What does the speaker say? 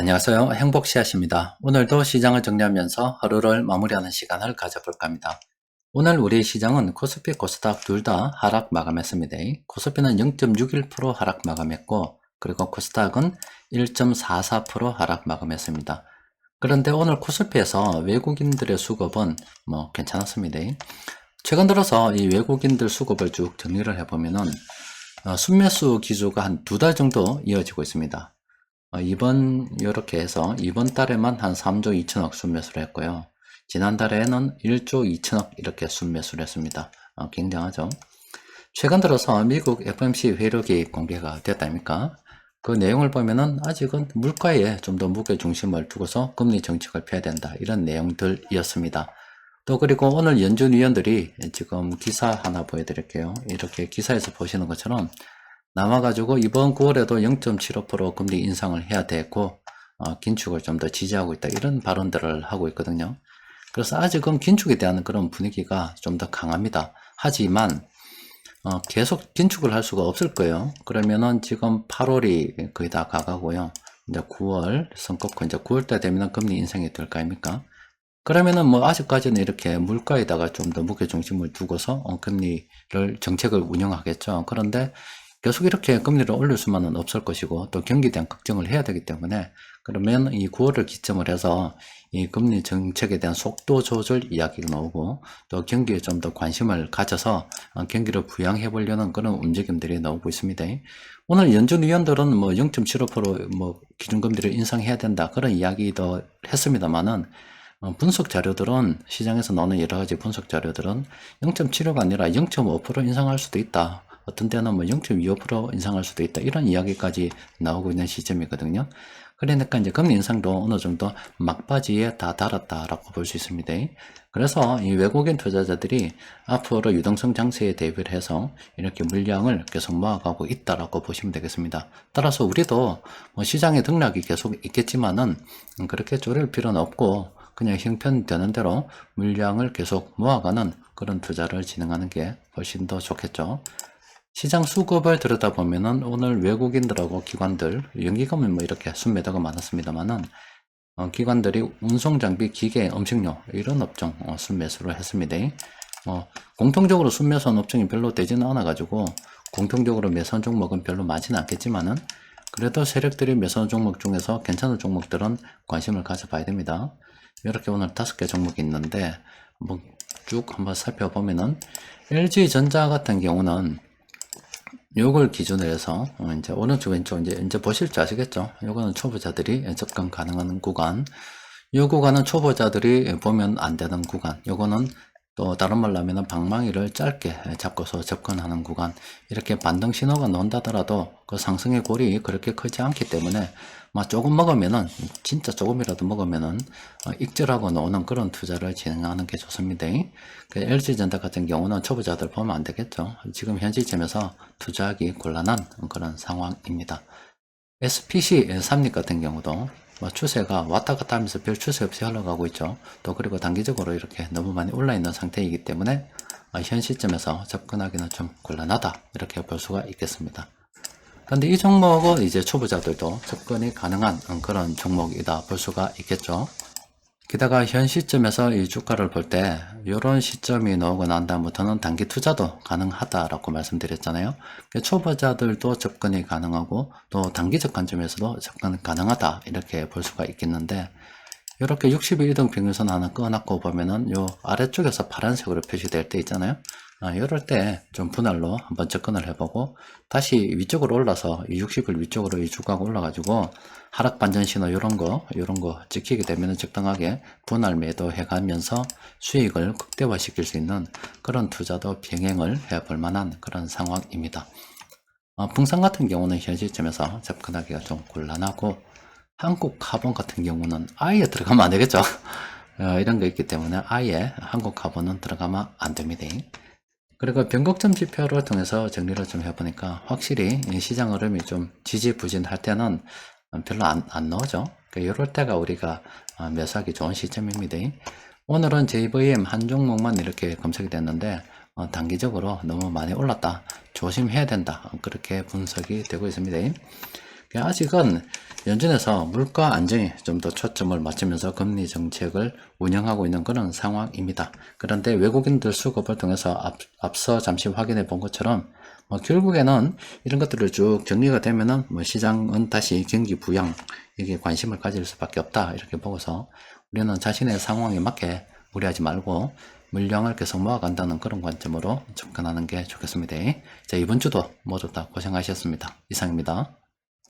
안녕하세요. 행복씨앗입니다. 오늘도 시장을 정리하면서 하루를 마무리하는 시간을 가져볼까 합니다. 오늘 우리 시장은 코스피, 코스닥 둘 다 하락 마감했습니다. 코스피는 0.61% 하락 마감했고, 그리고 코스닥은 1.44% 하락 마감했습니다. 그런데 오늘 코스피에서 외국인들의 수급은 괜찮았습니다. 최근 들어서 이 외국인들 수급을 쭉 정리를 해보면은 순매수 기조가 한 두 달 정도 이어지고 있습니다. 이렇게 해서 이번 달에만 한 3조 2천억 순매수를 했고요. 지난달에는 1조 2천억 이렇게 순매수를 했습니다. 굉장하죠. 최근 들어서 미국 FOMC 회력이 공개가 됐다 아닙니까? 그 내용을 보면은 아직은 물가에 좀 더 무게 중심을 두고서 금리 정책을 펴야 된다. 이런 내용들이었습니다. 또 그리고 오늘 연준 위원들이 지금 기사 하나 보여드릴게요. 이렇게 기사에서 보시는 것처럼 남아가지고 이번 9월에도 0.75% 금리 인상을 해야 되고 긴축을 좀 더 지지하고 있다 이런 발언들을 하고 있거든요. 그래서 아직은 긴축에 대한 그런 분위기가 좀 더 강합니다. 하지만 계속 긴축을 할 수가 없을 거예요. 그러면은 지금 8월이 거의 다 가가고요. 이제 9월 선거고 이제 9월달 되면 금리 인상이 될 거 아닙니까? 그러면은 아직까지는 이렇게 물가에다가 좀 더 무게중심을 두고서 금리를 정책을 운영하겠죠. 그런데 계속 이렇게 금리를 올릴 수만은 없을 것이고 또 경기에 대한 걱정을 해야 되기 때문에 그러면 이 9월을 기점을 해서 이 금리 정책에 대한 속도 조절 이야기가 나오고 또 경기에 좀 더 관심을 가져서 경기를 부양해 보려는 그런 움직임들이 나오고 있습니다. 오늘 연준 위원들은 0.75% 기준금리를 인상해야 된다 그런 이야기도 했습니다만은 분석 자료들은 시장에서 나오는 여러 가지 분석 자료들은 0.75가 아니라 0.5% 인상할 수도 있다. 어떤 때는 0.25% 인상할 수도 있다. 이런 이야기까지 나오고 있는 시점이거든요. 그러니까 이제 금리 인상도 어느 정도 막바지에 다 달았다라고 볼 수 있습니다. 그래서 이 외국인 투자자들이 앞으로 유동성 장세에 대비를 해서 이렇게 물량을 계속 모아가고 있다라고 보시면 되겠습니다. 따라서 우리도 시장의 등락이 계속 있겠지만은 그렇게 쪼릴 필요는 없고 그냥 형편되는 대로 물량을 계속 모아가는 그런 투자를 진행하는 게 훨씬 더 좋겠죠. 시장 수급을 들여다보면은 오늘 외국인들하고 기관들, 연기금은 이렇게 순매도가 많았습니다만은 기관들이 운송장비, 기계, 음식료 이런 업종 순매수를 했습니다. 공통적으로 순매수한 업종이 별로 되지는 않아가지고 공통적으로 매수한 종목은 별로 많지는 않겠지만은 그래도 세력들이 매수한 종목 중에서 괜찮은 종목들은 관심을 가져봐야 됩니다. 이렇게 오늘 5개 종목이 있는데 쭉 한번 살펴보면은 LG전자 같은 경우는 요걸 기준으로 해서 이제 오른쪽 왼쪽 이제 보실 줄 아시겠죠? 요거는 초보자들이 접근 가능한 구간, 요 구간은 초보자들이 보면 안 되는 구간, 요거는 또 다른 말로 하면은 방망이를 짧게 잡고서 접근하는 구간, 이렇게 반등 신호가 나온다더라도 그 상승의 골이 그렇게 크지 않기 때문에 조금 먹으면은 진짜 조금이라도 먹으면은 익절하고 나오는 그런 투자를 진행하는 게 좋습니다. 그 LG전자 같은 경우는 초보자들 보면 안 되겠죠. 지금 현 시점에서 투자하기 곤란한 그런 상황입니다. SPC 삼립 같은 경우도 추세가 왔다 갔다 하면서 별 추세 없이 흘러가고 있죠. 또 그리고 단기적으로 이렇게 너무 많이 올라 있는 상태이기 때문에 현 시점에서 접근하기는 좀 곤란하다 이렇게 볼 수가 있겠습니다. 그런데 이 종목은 이제 초보자들도 접근이 가능한 그런 종목이다 볼 수가 있겠죠. 게다가 현 시점에서 이 주가를 볼 때 이런 시점이 나오고 난 다음부터는 단기 투자도 가능하다라고 말씀드렸잖아요. 초보자들도 접근이 가능하고 또 단기적 관점에서도 접근 가능하다 이렇게 볼 수가 있겠는데 이렇게 60일 이동 평균선 하나 꺼놨고 보면은 요 아래쪽에서 파란색으로 표시될 때 있잖아요. 이럴 때 좀 분할로 한번 접근을 해보고 다시 위쪽으로 올라서 이 60일 위쪽으로 이 주가가 올라가지고 하락 반전 신호 이런 거 찍히게 되면 적당하게 분할 매도 해가면서 수익을 극대화시킬 수 있는 그런 투자도 병행을 해볼 만한 그런 상황입니다. 풍산 같은 경우는 현 시점에서 접근하기가 좀 곤란하고 한국카본 같은 경우는 아예 들어가면 안 되겠죠. 이런 거 있기 때문에 아예 한국카본은 들어가면 안 됩니다. 그리고 변곡점 지표를 통해서 정리를 좀 해보니까 확실히 시장 흐름이 좀 지지부진할 때는 별로 안 나오죠. 이럴 때가 우리가 매수하기 좋은 시점입니다. 오늘은 JVM 한 종목만 이렇게 검색이 됐는데 단기적으로 너무 많이 올랐다, 조심해야 된다, 그렇게 분석이 되고 있습니다. 아직은 연준에서 물가 안정에 좀 더 초점을 맞추면서 금리 정책을 운영하고 있는 그런 상황입니다. 그런데 외국인들 수급을 통해서 앞서 잠시 확인해 본 것처럼 결국에는 이런 것들을 쭉 정리가 되면은 시장은 다시 경기 부양 이게 관심을 가질 수밖에 없다 이렇게 보고서 우리는 자신의 상황에 맞게 무리하지 말고 물량을 계속 모아간다는 그런 관점으로 접근하는 게 좋겠습니다. 자, 이번 주도 모두 다 고생하셨습니다. 이상입니다.